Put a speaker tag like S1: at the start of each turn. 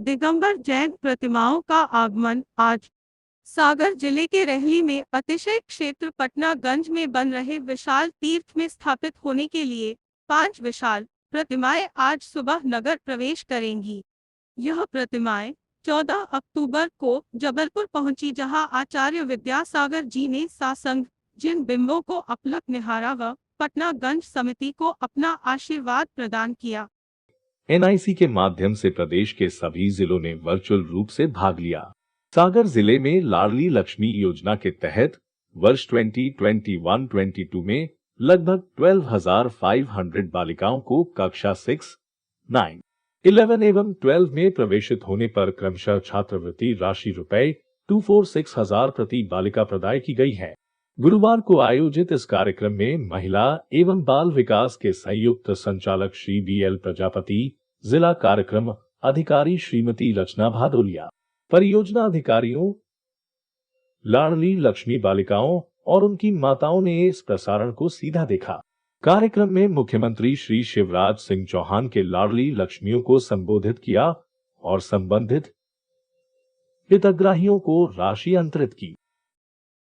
S1: दिगंबर जैन प्रतिमाओं का आगमन। आज सागर जिले के रहली में अतिशय क्षेत्र पटनागंज में बन रहे विशाल तीर्थ में स्थापित होने के लिए 5 विशाल प्रतिमाएं आज सुबह नगर प्रवेश करेंगी। यह प्रतिमाएं 14 अक्टूबर को जबलपुर पहुंची, जहां आचार्य विद्यासागर जी ने सासंग जिन बिंबों को अपलक निहारा व पटनागंज समिति को अपना आशीर्वाद प्रदान किया।
S2: एनआईसी के माध्यम से प्रदेश के सभी जिलों ने वर्चुअल रूप से भाग लिया। सागर जिले में लाडली लक्ष्मी योजना के तहत वर्ष 2021-22 में लगभग 12,500 बालिकाओं को कक्षा 6, 9, 11 एवं 12 में प्रवेशित होने पर क्रमशः छात्रवृत्ति राशि ₹246,000 प्रति बालिका प्रदाय की गई है। गुरुवार को आयोजित इस कार्यक्रम में महिला एवं बाल विकास के संयुक्त संचालक श्री BL प्रजापति, जिला कार्यक्रम अधिकारी श्रीमती रचना भादोलिया, परियोजना अधिकारियों, लाडली लक्ष्मी बालिकाओं और उनकी माताओं ने इस प्रसारण को सीधा देखा। कार्यक्रम में मुख्यमंत्री श्री शिवराज सिंह चौहान के लाडली लक्ष्मियों को संबोधित किया और संबंधित हितग्राहियों को राशि अंतरित की।